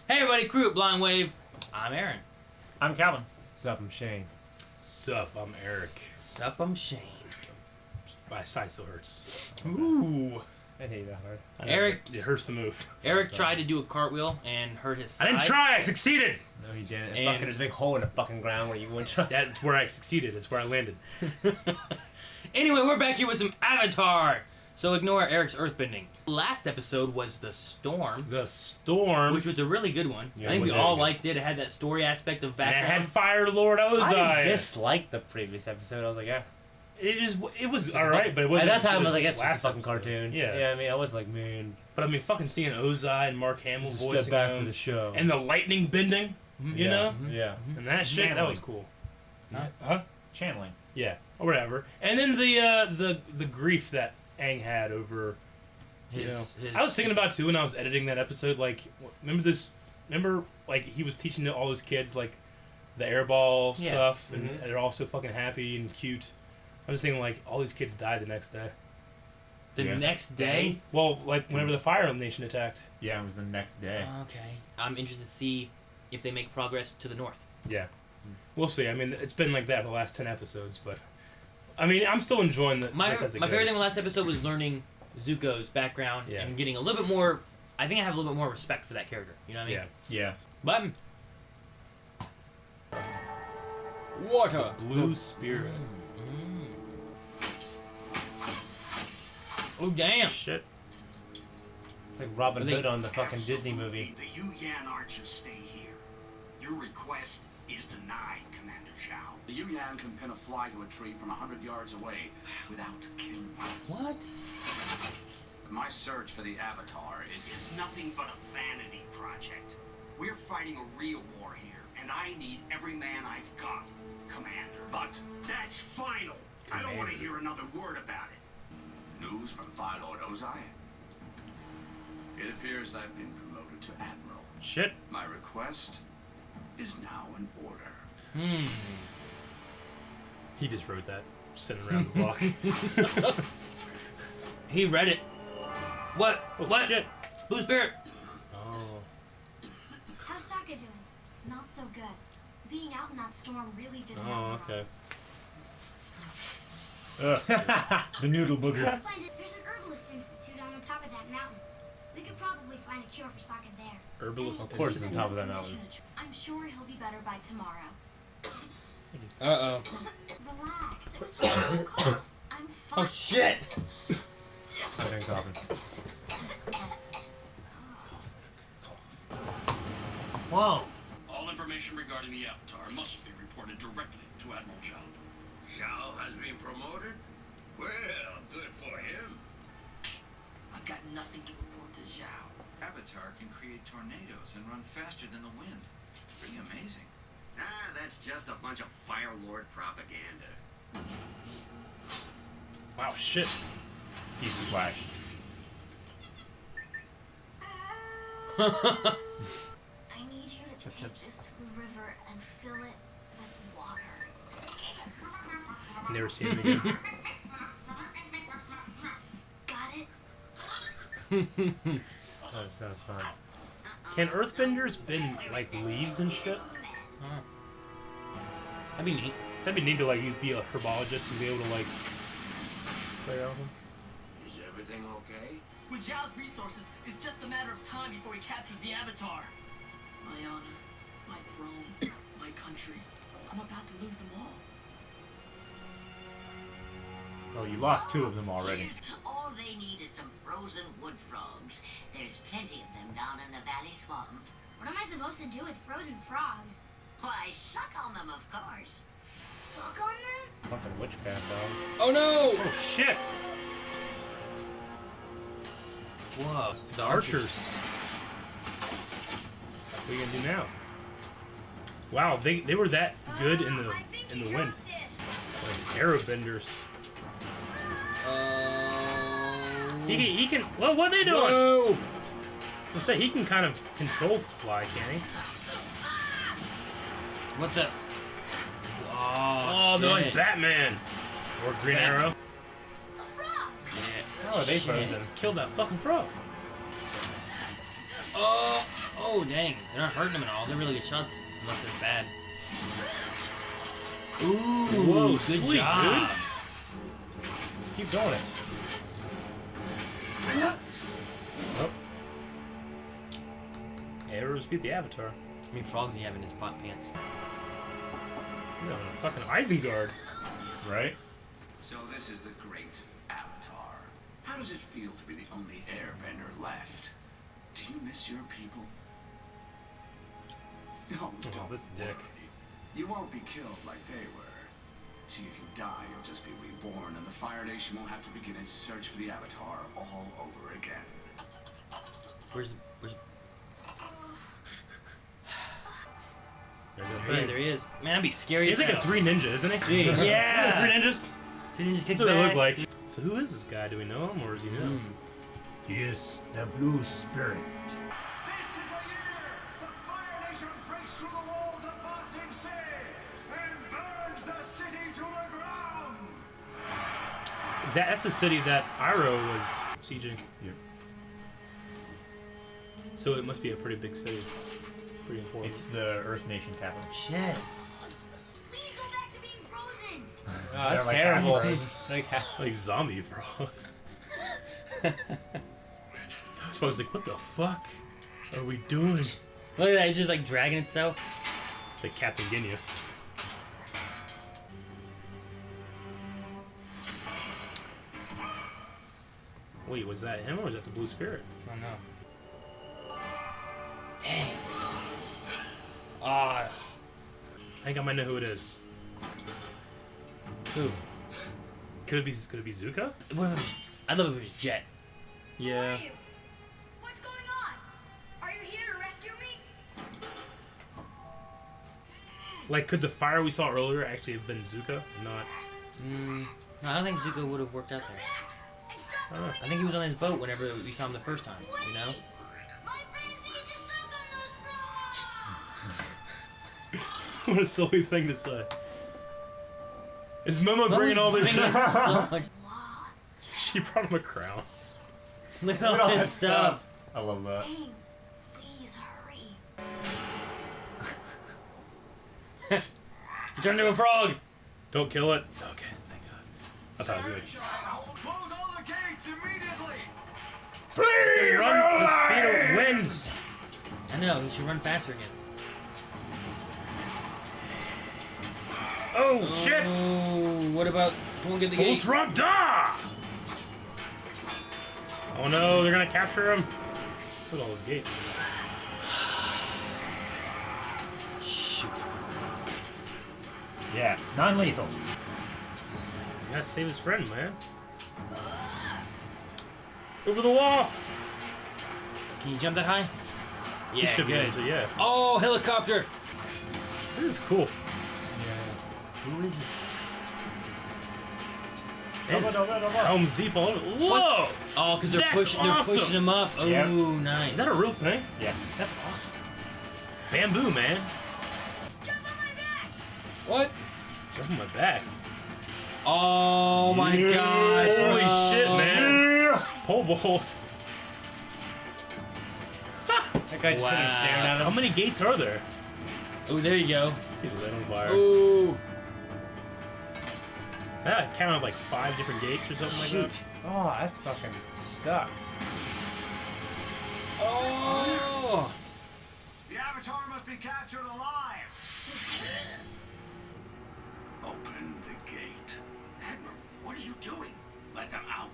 Hey everybody, crew at Blind Wave. I'm Aaron. I'm Calvin. Sup, I'm Shane. Sup, I'm Eric. Sup, I'm Shane. My side still hurts. Ooh. I hate that hard. Eric, It hurts to move. Eric tried to do a cartwheel and hurt his side. I didn't try, I succeeded! No, he didn't. And- Fucking, there's a big hole in the fucking ground where you wouldn't try. That's where I succeeded. That's where I landed. Anyway, we're back here with some Avatar. So ignore Eric's earthbending. Last episode was The Storm, The Storm. which was a really good one. Yeah, I think we was all really good. liked it. It had that story aspect of and it background. had Fire Lord I Ozai. didn't dislike the previous episode. I was like, yeah. It was alright, but it wasn't. At that time, I was like, it it's just a last fucking episode. cartoon. Yeah. I mean, I was like, man, But I mean, fucking seeing Ozai and Mark Hamill this is a voicing step back him, for the show. and the lightning bending, you know? Yeah. And that shit, that Channeling. was cool. Huh? Huh? Channeling. Yeah, or whatever. And then the grief that Aang had over. I was thinking about too when I was editing that episode. Like, remember like he was teaching to all those kids like the airball Yeah. stuff, and Mhm. they're all so fucking happy and cute. I was thinking like all these kids died the next day. The Yeah. next day? Well, like whenever the Fire Nation attacked. Yeah, it was the next day. Okay. I'm interested to see if they make progress to the north. Yeah, we'll see. I mean, it's been like that for the last 10 episodes, but I mean, I'm still enjoying the. My this as it favorite goes. thing last episode was learning Zuko's background Yeah. and getting a little bit more. I think I have a little bit more respect for that character. You know what I mean? Yeah, Yeah. Button. Water. Blue Spirit. Oh damn! Shit. It's like Robin Are they- Hood on the fucking Disney movie. The Yu Yan archers stay here. Your request is denied, Commander Xiao. The Yu Yan can pin a fly to a tree from 100 yards away without killing us. What? My search for the Avatar is Nothing but a vanity project. We're fighting a real war here, and I need every man I've got, Commander. But that's final. I don't want to hear another word about it. news from Fire Lord Ozai. It appears I've been promoted to Admiral. Shit. My request is now in order. He just wrote that, sitting around the block. He read it. What? Oh, What? shit. Blue Spirit. Oh. How's Sokka doing? Not so good. Being out in that storm really didn't help Oh, him okay. The noodle booger. out. There's an herbalist institute on the top of that mountain. We could probably find a cure for Sokka there. Herbalist. Of course, it's Institute. on top of that mountain. I'm sure he'll be better by tomorrow. Uh-oh. Relax. It was just a cold. I'm fine. Oh shit! I've been coughing. Whoa. All information regarding the Avatar must be reported directly to Admiral Xiao. Xiao has been promoted? Well, good for him. I've got nothing to report to Xiao. Avatar can create tornadoes and run faster than the wind. It's pretty amazing. Ah, that's just a bunch of Fire Lord propaganda. Wow, shit. He's Flash. I need you to take this to the river and fill it with water. Never seen him again. Got it? That sounds fun. Can Earthbenders bend like leaves and shit? That'd be neat. That'd be neat to like be a herbologist and be able to like play around with them. Is everything okay? With Zhao's resources, it's just a matter of time before he captures the Avatar. My honor, my throne, my country. I'm about to lose them all. Oh, you lost 2 of them already. All they need is some frozen wood frogs. There's plenty of them down in the valley swamp. What am I supposed to do with frozen frogs? Why, suck on them, of course. Suck on them? Fucking witchcraft, dog. Oh no! Oh shit! Whoa. The archers. What are you gonna do now? Wow, they were that good in the wind. Like airbenders. He can. Well, what are they doing? Whoa! Let's say he can kind of control fly, can he? What the? Oh, they're like Batman or Green Arrow. Yeah. How are they Shit. frozen? Killed that fucking frog. Oh! Oh, dang. They're not hurting him at all. They're really good shots. Unless they're bad. Ooh, Whoa, good sweet, job. Keep doing it. Oh. Arrows beat the Avatar. How many frogs do you have in his pot pants? He's on a fucking Isengard. Right? So this is the great Avatar. How does it feel to be the only airbender left? Do you miss your people? No, don't this dick. worry. You won't be killed like they were. See, if you die, you'll just be reborn, and the Fire Nation will have to begin its search for the Avatar all over again. Where's There's Oh, yeah, there he is. Man, that'd be scary He's as like a hell. 3 ninja, isn't he? Yeah. 3 ninjas? Didn't he just kick That's what they look back? like. So who is this guy? Do we know him, or is he new? He is the blue spirit. This is the year the Fire Nation breaks through the walls of Ba Sing Se and burns the city to the ground. That's the city that Iroh was sieging. Yep. So it must be a pretty big city. Pretty important. It's the Earth Nation capital. Shit. Please go back to being frozen. Oh, They're that's like terrible. half Like zombie frogs. Those frogs like, what the fuck are we doing? It's Look at that, it's just like dragging itself. like Captain Ginyu. Wait, was that him or was that the blue spirit? I don't know. Dang. Ah. I think I might know who it is. Who? Could it be Zuka? What if it was, I'd love if it was Jet. Who Yeah. are you? What's going on? Are you here to rescue me? Like, could the fire we saw earlier actually have been Zuka? Not. No, I don't think Zuko would have worked out there. I don't know. I think he was on his boat whenever we saw him the first time, you know? My friends need to suck on those frogs. What a silly thing to say. Is Momo bringing all this shit? so much. Wow. She brought him a crown. Look at all this stuff. I love that. Aang, please hurry. He turned into a frog. Don't kill it. Okay, thank God. I thought it was good. Close all the gates immediately. Run the speed of wind. I know, he should run faster again. Oh shit! Oh, what about, come on, get the Full gate. throttle! Da! Oh no, they're gonna capture him. Look at all those gates. Shoot. Yeah, non-lethal. He's gotta save his friend, man. Over the wall! Can you jump that high? He Yeah, should be good. able to, yeah. Oh, helicopter. This is cool. Who is this? Helm's deep all over. Whoa! Oh, because they're That's pushing awesome. him up. Oh, Yep. nice. Is that a real thing? Yeah. That's awesome. Bamboo, man. Jump on my back. What? Jump on my back. Oh my gosh. Holy no. shit, man. Pole vault. That guy just sitting there staring at How him. many gates are there? Oh, there you go. He's lit on fire. Oh, Yeah, I counted like 5 different gates or something shoot. like that. Oh, that fucking sucks. Oh. The Avatar must be captured alive. Open the gate. Admiral, what are you doing? Let them out.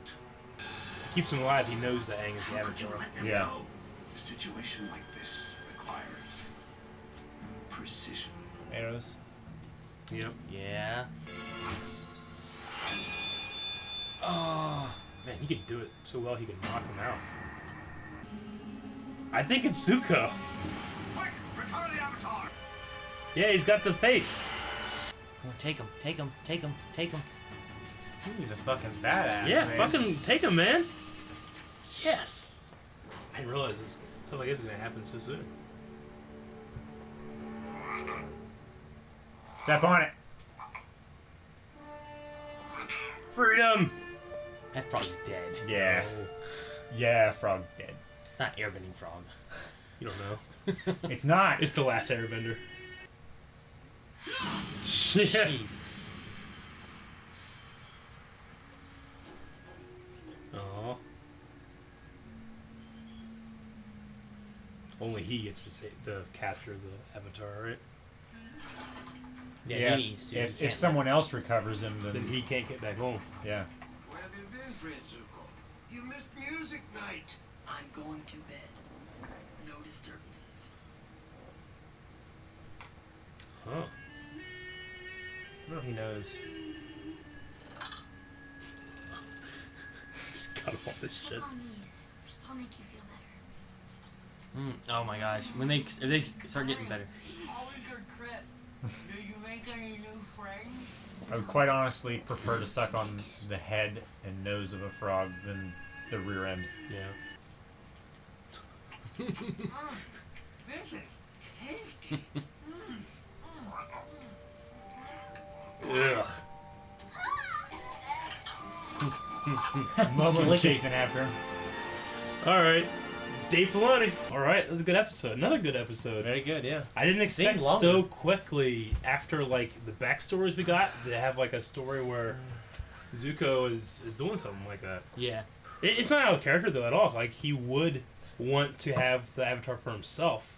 If he keeps him alive, he knows that Aang is the How could you Avatar. let them Yeah. go? A situation like this requires precision. Arrows. Yep. Yeah. Oh. Man, he could do it so well he could knock him out. I think it's Zuko. Quick, recover the Avatar. Yeah, he's got the face. Come on, take him, take him, take him, take him. He's a fucking badass. Yeah, man. fucking take him, man. Yes. I didn't realize this stuff like this is gonna happen so soon. Step on it. Freedom. That frog's dead. Yeah. Oh, Yeah, frog dead. It's not airbending frog. you don't know. It's not. It's the last Airbender. Jeez. Aw. Only he gets to capture the Avatar, right? Yeah, he needs to. He If can't- someone else recovers him, Then he can't get back home. yeah. Where have you been, Friend Zuko? You missed music night. I'm going to bed. No disturbances. Huh. I don't know if he knows. He's got all this shit. On these. I'll make you feel better. Oh my gosh. If they start getting better. How was your trip? Did you make any new friends? I would quite honestly prefer to suck on the head and nose of a frog than the rear end. Yeah. This is tasty. Ugh. Momo's chasing after him. Alright. Dave Filoni. Alright, that was a good episode. Another good episode. Very good, yeah. I didn't expect Seemed longer. so quickly after like the backstories we got to have like a story where Zuko is doing something like that. Yeah. It's not out of character though at all. Like he would want to have the Avatar for himself.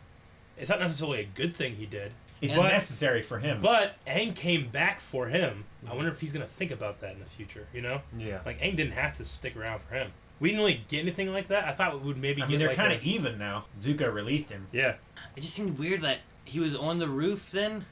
It's not necessarily a good thing he did. It's But- necessary for him. But Aang came back for him. I wonder if he's gonna think about that in the future. You know, Yeah. like Aang didn't have to stick around for him. We didn't really get anything like that. I thought we would maybe I get mean, they're like kind of even now. Zuko released him. yeah. It just seemed weird that he was on the roof then,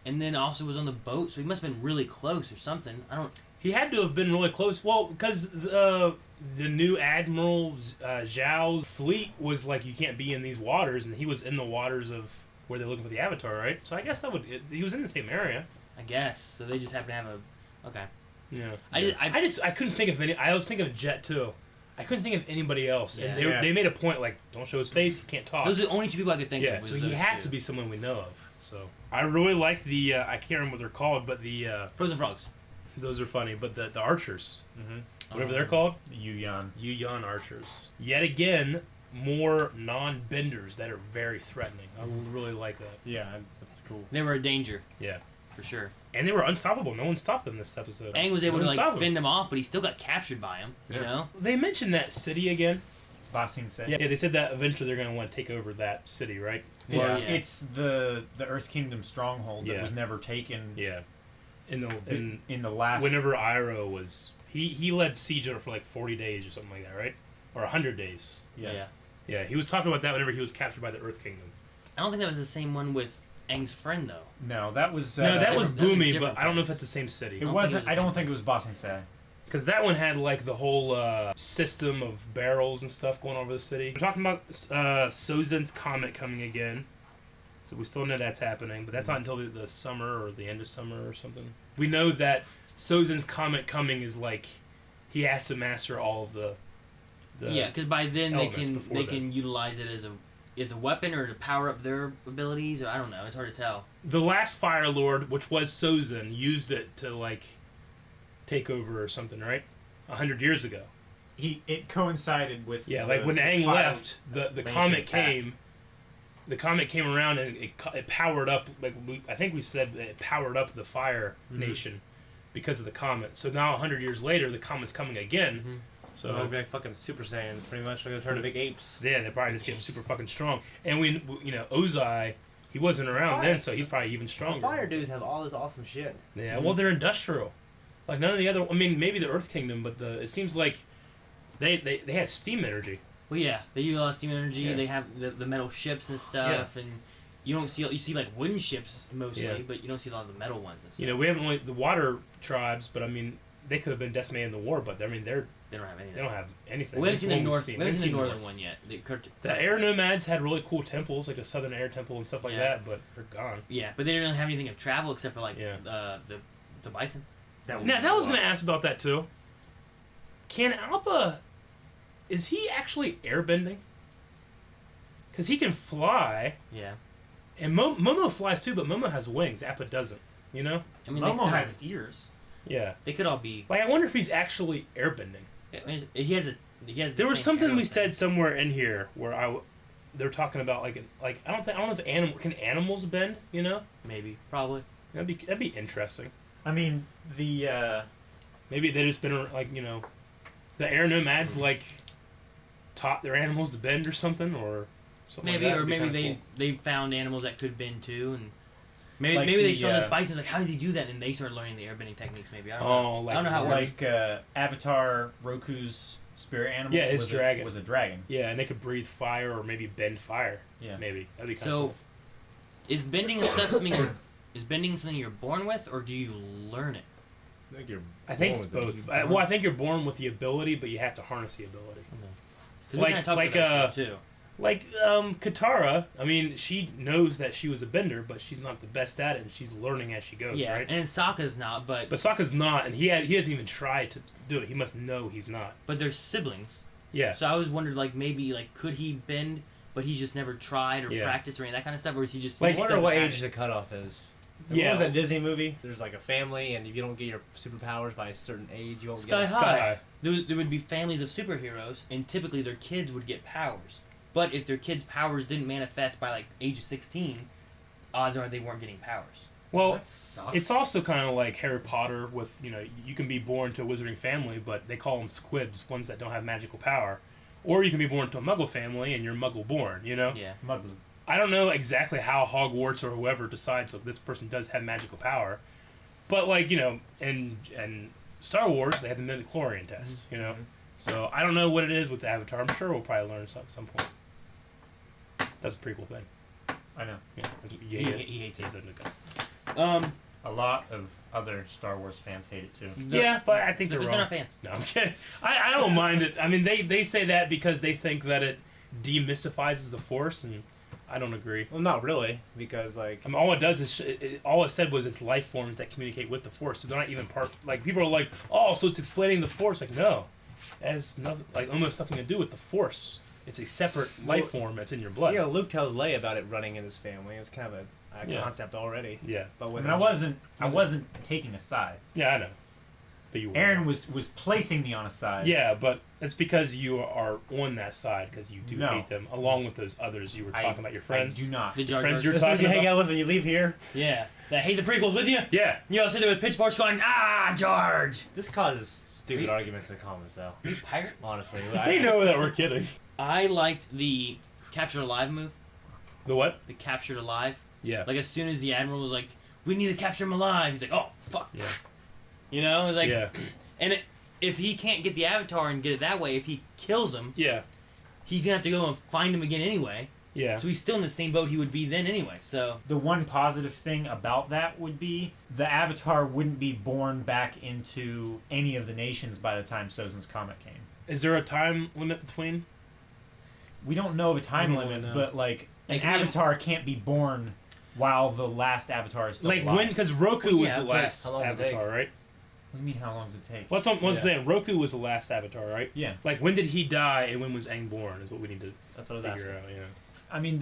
and then also was on the boat, so he must have been really close or something. I don't. He had to have been really close. Well, because the new Admiral Xiao's fleet was like, you can't be in these waters, and he was in the waters of where they're looking for the Avatar, right? So I guess he was in the same area. I guess. So they just happen to have a. Okay. Yeah. I I couldn't think of any. I was thinking of Jet too. I couldn't think of anybody else, and Yeah. they made a point like, don't show his face, he can't talk. Those are the only two people I could think Yeah, of. was so he those has two. to be someone we know of. So I really like the I can't remember what they're called, but the Frozen frogs. those are funny. But the archers, Mm-hmm. whatever they're called, Yuyan. Yuyan archers. Yet again, more non-benders that are very threatening. I really like that. Yeah, that's cool. They were a danger Yeah, for sure. and they were unstoppable. No one stopped them this episode. Aang was able No to one like stopped them. fend them off, but he still got captured by him. You Yeah. know. They mentioned that city again. Ba Sing Se. Yeah, they said that eventually they're going to want to take over that city, right? It's, Yeah. it's the Earth Kingdom stronghold that Yeah. was never taken Yeah. In in the last. whenever Iroh was he led siege on it for like 40 days or something like that, right? Or 100 days. Yeah. Yeah, he was talking about that whenever he was captured by the Earth Kingdom. I don't think that was the same one with Aang's friend though. No, that was. No, that was different- that's a Boomy, but different I don't know if place. that's the same city. It don't think wasn't. it was the I don't same think it was Ba Sing Se. Because that one had like the whole system of barrels and stuff going over the city. We're talking about Sozin's comet coming again. So we still know that's happening, but that's not until the summer or the end of summer or something. We know that Sozin's comet coming is like he has to master all of the Yeah, because by then they elements can before they then. can utilize it as a weapon or to power up their abilities. Or I don't know. It's hard to tell. The last Fire Lord, which was Sozin, used it to like take over or something, right? 100 years ago. It coincided with. Yeah, the- like when Aang fire- left, the Nation comet attack. came. The comet came around and it powered up. Like I think we said it powered up the Fire Nation because of the comet. So now 100 years later, the comet's coming again. So So they'll be like fucking Super Saiyans, pretty much. They're gonna turn to big apes. yeah, they probably just get super fucking strong. And Ozai, he wasn't around then, so he's probably even The stronger. fire dudes have all this awesome shit. Yeah, well, they're industrial. Like none of the other. I mean, maybe the Earth Kingdom, but it seems like they have steam energy. Well, yeah, they use a lot of steam energy. Yeah. They have the metal ships and stuff, and you see like wooden ships mostly, Yeah. but you don't see a lot of the metal ones and stuff. You know, we haven't only the water tribes, but I mean, they could have been decimated in the war, but I mean, they don't have any. they don't have anything. We haven't That's seen the the one we've north. seen. We haven't seen the North. northern one yet. The air nomads had really cool temples, like the Southern Air Temple and stuff like Yeah. that, but they're gone. Yeah, but they didn't really have anything of travel except for like Yeah. the bison. Now, that was going to ask about that too. Can Appa, is he actually airbending? Because he can fly, Yeah, and Momo flies too, but Momo has wings. Appa doesn't. You know? I mean Momo they has ears. Yeah. they could all be. Like, I wonder if he's actually airbending. I mean, he has the There was same something arrow we thing. said somewhere in here where they're talking about like I don't know if animals bend, you know? Maybe, probably. That'd be interesting. I mean, the Maybe they just been like, you know, the air nomads like taught their animals to bend or something, or something. Maybe, like that. or Would be maybe kinda they found animals that could bend too, and maybe Like maybe they the, saw this bison. Like, how does he do that? And they started learning the airbending techniques. Maybe I don't know. I don't know how it works. like Avatar Roku's spirit animal. Yeah, his was dragon. was a dragon. Yeah, and they could breathe fire or maybe bend fire. Yeah. Maybe that'd be kind So, of cool. is bending and stuff something? Is bending something you're born with, or do you learn it? I think you're. I think born it's with it. both. You born- Well, I think you're born with the ability, but you have to harness the ability. 'Cause we Like- kinda talked like, about that too. Like Katara, I mean, she knows that she was a bender, but she's not the best at it, and she's learning as she goes, Yeah, right? and Sokka's not, but Sokka's not, and he hasn't even tried to do it. He must know he's not. they're siblings. Yeah. So I always wondered, like, maybe like could he bend, but he's just never tried or Yeah. practiced or any of that kind of stuff, or is he just? I he just wonder doesn't what have age it? the cutoff is. Yeah. What was that Disney movie? There's like a family, and if you don't get your superpowers by a certain age, you won't Sky get. High. There would be families of superheroes, and typically their kids would get powers. But if their kids' powers didn't manifest by like age of 16, odds are they weren't getting powers. Well, That sucks. it's also kind of like Harry Potter with, you know, you can be born to a wizarding family, but they call them squibs, ones that don't have magical power. Or you can be born to a muggle family and you're muggle born, you know? Yeah. Muggle. I don't know exactly how Hogwarts or whoever decides if this person does have magical power. But, like, you know, in Star Wars, they have the midichlorian test, you know? So I don't know what it is with the Avatar. I'm sure we'll probably learn something at some point. That's a prequel thing. I know. Yeah, He hates it. it. A lot of other Star Wars fans hate it too. Yeah, but I think they're They're wrong. not fans. No, I'm kidding. I don't mind it. I mean, they say that because they think that it demystifies the Force, and I don't agree. Well, not really, because like. I mean, all it does is all it said was it's life forms that communicate with the Force. So they're not even part. Like people are like, oh, so it's explaining the Force. Like no, it has nothing, like almost nothing to do with the Force. It's a separate life form that's in your blood. Yeah, Luke tells Leia about it running in his family. It's kind of a Yeah. concept already. Yeah. But I when mean, I wasn't taking a side. Yeah, I know. But you were. Aaron was placing me on a side. Yeah, but it's because you are on that side because you do No. hate them, along with those others you were talking about. Your friends. I do not. The Jar friends Jar- you're That's what talking you hang about. out with when you leave here. Yeah. That hate the prequels with you? Yeah. You all sit there with pitchforks going, ah, George! This causes stupid arguments in the comments, though. Pirate? Honestly, They know that we're kidding. I liked the captured alive move. The what? The captured alive. Yeah. Like, as soon as the Admiral was like, we need to capture him alive, he's like, oh, fuck. Yeah. You know? It was like, Yeah. and if he can't get the Avatar and get it that way, if he kills him, Yeah. he's going to have to go and find him again anyway. Yeah. So he's still in the same boat he would be then anyway, so. The one positive thing about that would be the Avatar wouldn't be born back into any of the nations by the time Sozin's Comet came. Is there a time limit between? We don't know of a time I don't limit, know. but like an Like, when- Avatar can't be born while the last Avatar is still Like alive. when? Because Roku Well, was yeah, the but last how long does it Avatar, take? right? What do you mean? How long does it take? What's I'm Yeah. saying? Roku was the last Avatar, right? Yeah, Like when did he die and when was Aang born? Is what we need to That's what I was figure asking. out. Yeah. I mean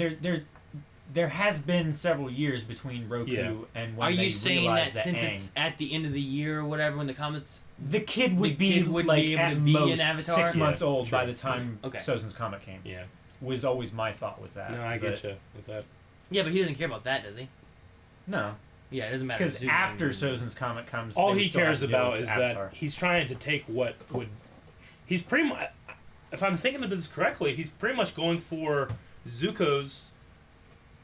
there has been several years between Roku Yeah. and when Are they you saying that realized since Aang, it's at the end of the year or whatever when the comments... the kid would the be kid wouldn't like be able at to be an most Avatar? 6 months Yeah, old true. by the time Okay. Sozin's Comet came. Yeah. Was always my thought with that. No, I but- get you with that. Yeah, but he doesn't care about that, does he? No, Yeah, it doesn't matter. because Zuko after and- Sozin's Comet comes, All they he still have cares to deal about with is Avatar. that he's trying to take what would. He's pretty much. If I'm thinking of this correctly, he's pretty much going for Zuko's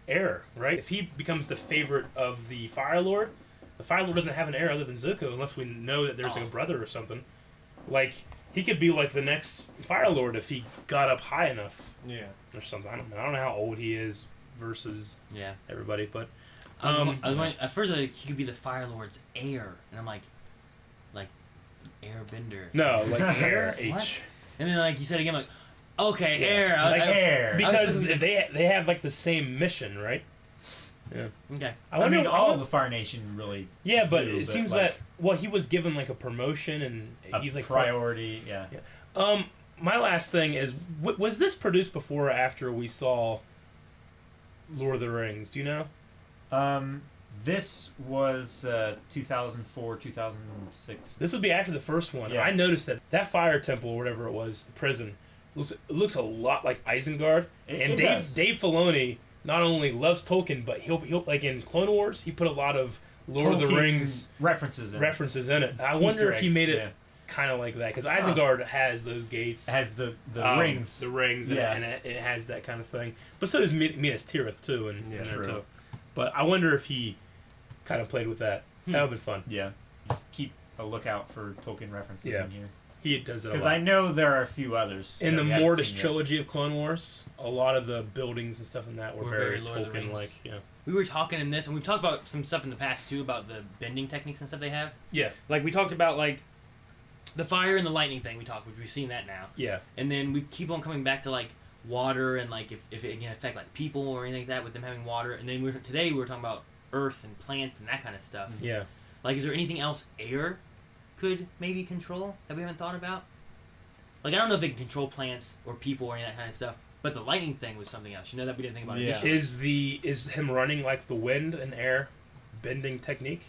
heir, right? If he becomes the favorite of the Fire Lord, the Fire Lord doesn't have an heir other than Zuko, unless we know that there's like a brother or something. Like he could be like the next Fire Lord if he got up high enough Yeah. or something. I don't know. I don't know how old he is versus Yeah. everybody, but I was wondering, at first, like, he could be the Fire Lord's heir. And I'm like Airbender. no, like heir What? H. And then, like, you said again, like, okay, Yeah. heir. like air. Because thinking- they have like the same mission, right? Yeah. Okay. I mean, all of the Fire Nation really. Yeah, but do, it seems like, that he was given like a promotion and a he's like priority. Yeah. My last thing is, was this produced before or after we saw Lord of the Rings? Do you know? This was 2004, 2006. This would be after the first one. Yeah. I noticed that fire temple or whatever it was, the prison, looks a lot like Isengard. And Dave Filoni not only loves Tolkien, but he'll like in Clone Wars, he put a lot of Lord of the Rings references in it. I wonder if he made it kind of like that, because Isengard has those gates, has the rings, and it has that kind of thing. But so does Minas Tirith too, and there too. But I wonder if he kind of played with that. That would have been fun. Yeah, keep a lookout for Tolkien references in here. He does it because I know there are a few others in the Mortis trilogy of Clone Wars. A lot of the buildings and stuff in that were very Tolkien-like. Yeah. We were talking in this, and we've talked about some stuff in the past too about the bending techniques and stuff they have. Yeah. Like we talked about like the fire and the lightning thing. We've seen that now. Yeah. And then we keep on coming back to like water and like if it can affect like people or anything like that with them having water. And then today we were talking about earth and plants and that kind of stuff. Yeah. Like, is there anything else air could maybe control that we haven't thought about? Like, I don't know if they can control plants or people or any of that kind of stuff, but the lightning thing was something else. You know that we didn't think about initially. Is him running like the wind and air bending technique?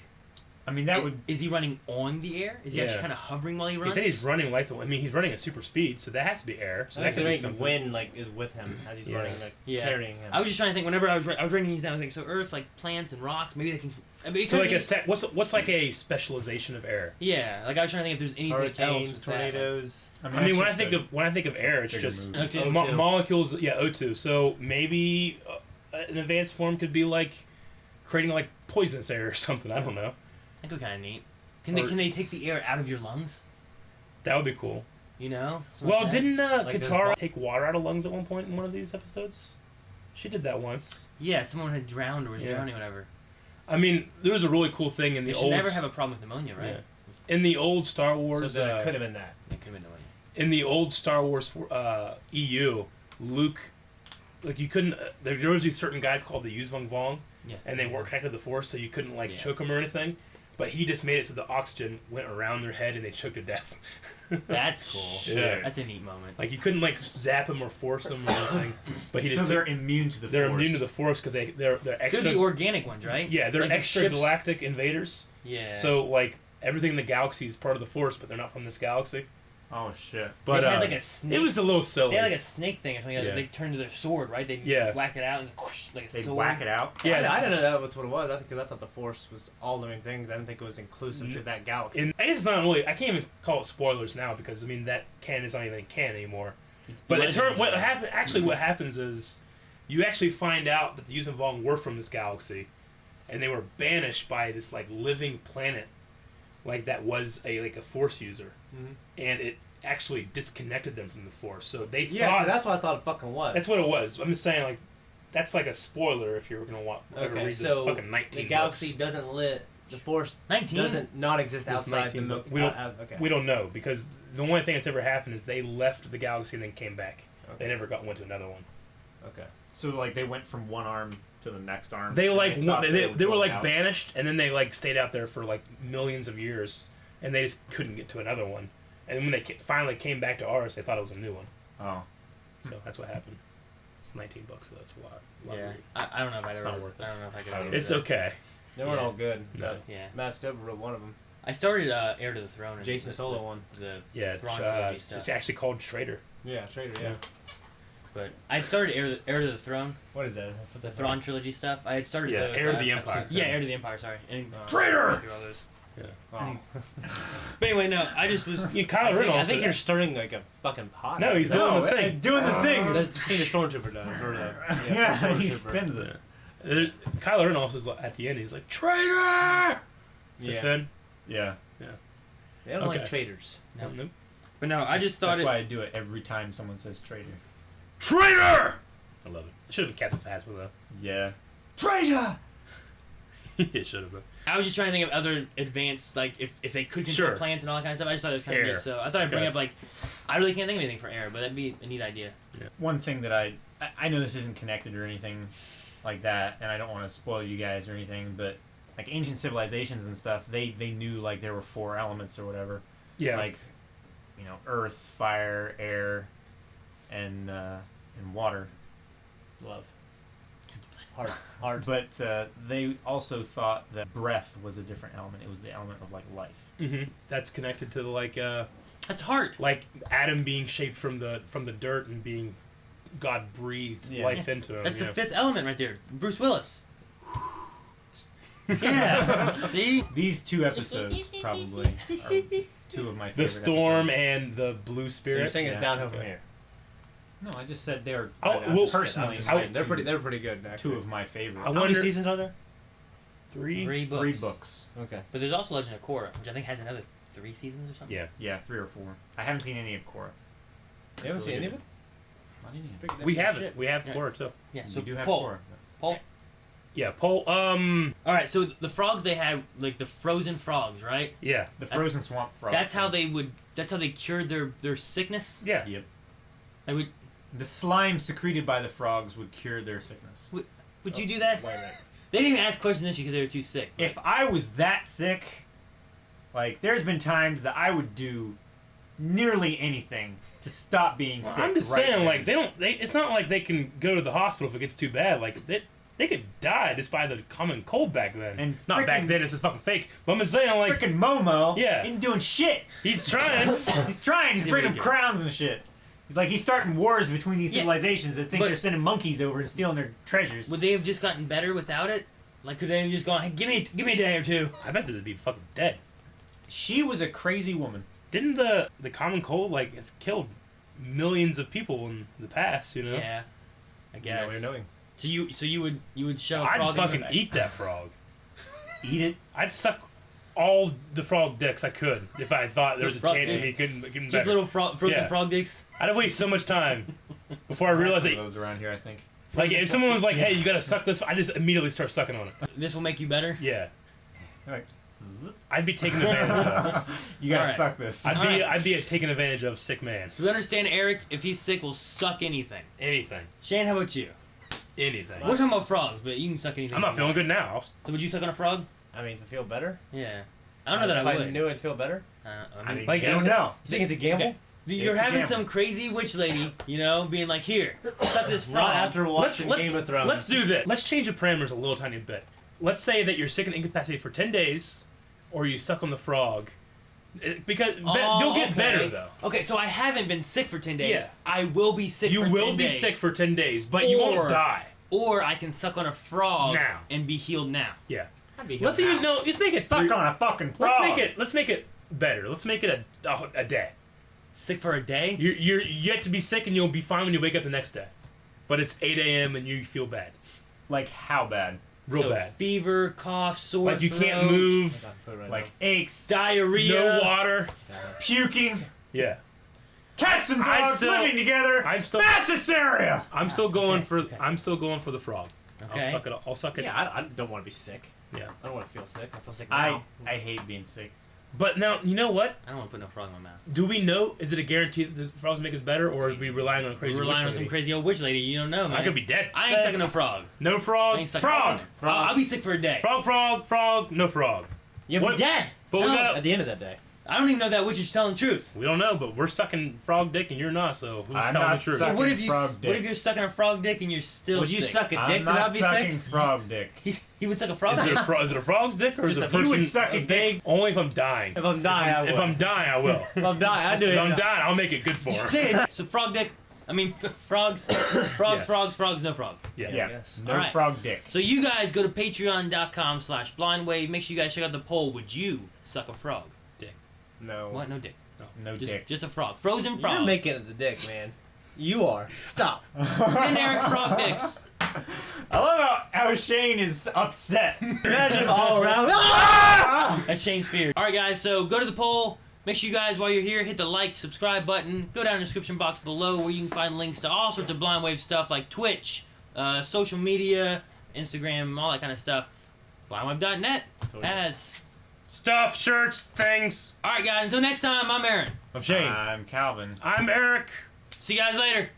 I mean, that would... Is he running on the air? Is he actually kind of hovering while he runs? He said he's running like the... I mean, he's running at super speed, so that has to be air. So that could be something. The wind, like, is with him as he's running, like, carrying him. I was just trying to think, whenever I was writing these down, I was like, so earth, like, plants and rocks, maybe they can... I mean, so, like, what's like a specialization of air? Yeah, like, I was trying to think if there's anything Hurricanes, else. tornadoes... I mean, when I think of air, it's just molecules. Yeah, O2. So maybe an advanced form could be like creating like poisonous air or something. I don't know. That could be kind of neat. Can they take the air out of your lungs? That would be cool. You know? Well, didn't Katara take water out of lungs at one point in one of these episodes? She did that once. Yeah, someone had drowned or was drowning, or whatever. I mean, there was a really cool thing in the old. You never have a problem with pneumonia, right? Yeah. In the old Star Wars, so it could have been that. It could have been pneumonia. In the old Star Wars EU, Luke, like you couldn't. There was these certain guys called the Yuzvong Vong, and they weren't connected to the Force, so you couldn't like choke them or anything. But he just made it so the oxygen went around their head and they choked to death. That's cool. Yeah, that's a neat moment. Like you couldn't like zap them or force them or anything. But he just they're immune to the Force. They're immune to the Force because they're extra. They're the organic ones, right? Yeah, they're like extra galactic invaders. Yeah. So like everything in the galaxy is part of the Force, but they're not from this galaxy. Oh shit! But they had like a snake. It was a little silly. They had like a snake thing or something. They turned to their sword, right? They whack it out and like a sword. They whack it out. Yeah, I didn't know that was what it was. I thought the Force was all living things. I didn't think it was inclusive to that galaxy. And I guess it's not really. I can't even call it spoilers now because I mean that canon is not even in canon anymore. But what happens is you actually find out that the Yuzvong Vong were from this galaxy, and they were banished by this like living planet, like that was a Force user. Mm-hmm. And it actually disconnected them from the Force. So they thought... Yeah, that's what I thought it fucking was. That's what it was. I'm just saying, like, that's like a spoiler if you were going to read this fucking 19 the galaxy books. doesn't lit... The Force 19? doesn't not exist outside the... We don't know, because the only thing that's ever happened is they left the galaxy and then came back. Okay. They never went to another one. Okay. So, like, they went from one arm to the next arm? They were, like, banished, and then they, like, stayed out there for, like, millions of years. And they just couldn't get to another one. And when they finally came back to ours, they thought it was a new one. Oh. So that's what happened. It's 19 bucks, though. It's a lot. Yeah. I don't know if I'd ever... It's not worth it. I don't know if I could ever... It's okay. They weren't all good. No. Yeah. Matt Stover wrote one of them. I started Heir to the Throne. Jason Solo one. The Thrawn trilogy stuff. It's actually called Traitor. Yeah, Traitor, yeah. But I started Heir to the Throne. What is that? The Thrawn trilogy stuff. I had started Heir to the Empire. Yeah, Heir to the Empire, sorry. And, Traitor! All those. Yeah. Oh. But anyway, no, I just was... Kylo Ren I think you're stirring like a fucking pot. No, he's doing the thing. Doing the thing! That's the Stormtrooper does. Yeah, he spins it. Kylo Ren also is at the end, he's like, Traitor! Yeah. Finn. Yeah. They don't like traitors. No. Nope. But no, I just thought That's why I do it every time someone says traitor. Traitor! I love it. It should have been Captain Phasma, though. Yeah. Traitor! It should have been. I was just trying to think of other advanced, like, if they could control plants and all that kind of stuff. I just thought it was kind of neat. So I thought I'd bring up, like, I really can't think of anything for air, but that'd be a neat idea. Yeah. One thing that I know this isn't connected or anything like that, and I don't want to spoil you guys or anything, but, like, ancient civilizations and stuff, they knew, like, there were 4 elements or whatever. Yeah. Like, you know, earth, fire, air, and water. Love. Heart. But they also thought that breath was a different element. It was the element of, like, life. Mm-hmm. That's connected to, like, That's hard. Like Adam being shaped from the dirt and being God breathed life into him. That's the fifth element right there. Bruce Willis. See? These 2 episodes probably are 2 of my favorite. The storm episodes. and the blue So spirit. you're saying it's downhill from Okay. here. No, I just said they're Personally, they're pretty good. Actually. 2 of my favorites. I How wonder- many seasons are there? Three. 3 books. 3 books. Okay. But there's also Legend of Korra, which I think has another 3 seasons or something. Yeah. Yeah, 3 or 4. I haven't seen any of Korra. You haven't seen any of it? Not any of it. We have it. We have Yeah. Korra too. Yeah. We So do have Paul. Korra. Paul. Yeah, Paul. All right. So the frogs they had, like the frozen frogs, right? Yeah. The frozen swamp frog. That's how they would. That's how they cured their sickness. Yeah. Yep. Like, The slime secreted by the frogs would cure their sickness. would you do that? Wait a minute. They didn't even ask questions because they were too sick. If I was that sick, like, there's been times that I would do nearly anything to stop being sick. I'm just right saying, then. like they don't. It's not like they can go to the hospital if it gets too bad. Like they could die just by the common cold back then. And not back frickin- then. It's just fucking fake. But I'm just saying, like Frickin' Momo, Yeah. he ain't doing shit. he's trying. He's trying. He's Yeah, bringing we them do. crowns and shit. He's starting wars between these Yeah, civilizations that think but- they're sending monkeys over and stealing their treasures. Would they have just gotten better without it? Like, could they have just gone, hey, give me a day or 2? I bet they'd be fucking dead. She was a crazy woman. Didn't the common cold like it's killed millions of people in the past? You know. Yeah. I You know guess. what you're doing. So you would shove a I'd frog in fucking the- eat that frog. Eat it. I'd suck all the frog dicks I could if I thought there was a Frog chance of dicks. me getting Just better. little frozen Yeah. frog dicks. I'd waste so much time before I realized that. those around here, I think. Like if someone was like, "Hey, you gotta suck this," I just immediately start sucking on it. This will make you better. Yeah, Like, I'd be taken advantage of. you gotta Alright. suck this. I'd be a taken advantage of sick man. So we understand Eric, if he's sick, will suck anything. Anything, Shane, how about you? anything. We're talking about frogs, but you can suck anything. I'm not feeling good now. So would you suck on a frog? I mean, to feel better. Yeah. I don't know that if I would. knew I'd feel better. I mean, Like, I don't know. You think it's a gamble? okay. You're It's a having gamble. some crazy witch lady, you know, being like, here, suck this frog. Not after watching let's Game of Thrones. let's do this. Let's change the parameters a little tiny bit. Let's say that you're sick and incapacitated for 10 days, or you suck on the frog. Because you'll get okay. better though. Okay, so I haven't been sick for 10 days. Yeah. I will be sick You for 10 will be days. sick for 10 days, but you Or- won't die. Or I can suck on a frog Now. and be healed now. Yeah. I'd be Let's healed even now. no. Let's make it. Suck on a fucking frog. Let's make it better. Let's make it a day. Sick for a day? You have to be sick and you'll be fine when you wake up the next day. But it's 8 a.m. and you feel bad, Like, how bad? real So bad. Fever, cough, sore Like you throat, can't move, I'm on food right Like, aches, diarrhea. no water. puking, Yeah. cats and I dogs still- living together. I'm still. Mass hysteria. I'm still going okay, for. okay. I'm still going for the frog. Okay. I'll suck it. I'll suck it. now. Yeah, I don't want to be sick. Yeah. I don't want to feel sick. I feel sick I now. hate being sick. But now you know what? I don't want to put no frog in my mouth. Do we know? Is it a guarantee that the frogs make us better, or are we relying on a crazy We're relying on witch some lady? crazy old witch lady. You don't know, man. I could be dead. I ain't sucking no frog. No I frog. ain't sucking Frog. no frog. I'll be sick for a day. Frog. No frog. You'll What? be dead. But we No. gotta. At the end of that day. I don't even know that witch is telling the truth. We don't know, but we're sucking frog dick and you're not. So who's I'm telling not the truth? So sucking what if you frog what dick. if you're sucking a frog dick and you're still Would you sick? suck a I'm dick not without be sucking sick? frog dick. He would suck a frog Is dick. it a frog's dick or is it a Just a- you person? would suck a dick. Only if I'm dying. If I'm dying, I will. If I'm dying, I will. If I'm dying, I do it. If I'm dying, I'll make it good for her. Say it. So frog dick. I mean frogs, Yeah. frogs, no frog. Yeah. Yeah, Yes. no Alright. frog dick. So you guys go to patreon.com/blindwave. Make sure you guys check out the poll. Would you suck a frog? Dick. No. What? No dick. No dick. Just a frog. Frozen frog. You're making it the dick, man. You are. Stop. Send Eric frog dicks. I love how Shane is upset. Imagine all around. That's Shane Spears. Alright guys, so go to the poll. Make sure you guys, while you're here, hit the like, subscribe button. Go down in the description box below where you can find links to all sorts of Blind Wave stuff like Twitch, social media, Instagram, all that kind of stuff. BlindWave.net has. Stuff, shirts, things. Alright guys, until next time, I'm Aaron. I'm Shane. I'm Calvin. I'm Eric. See you guys later.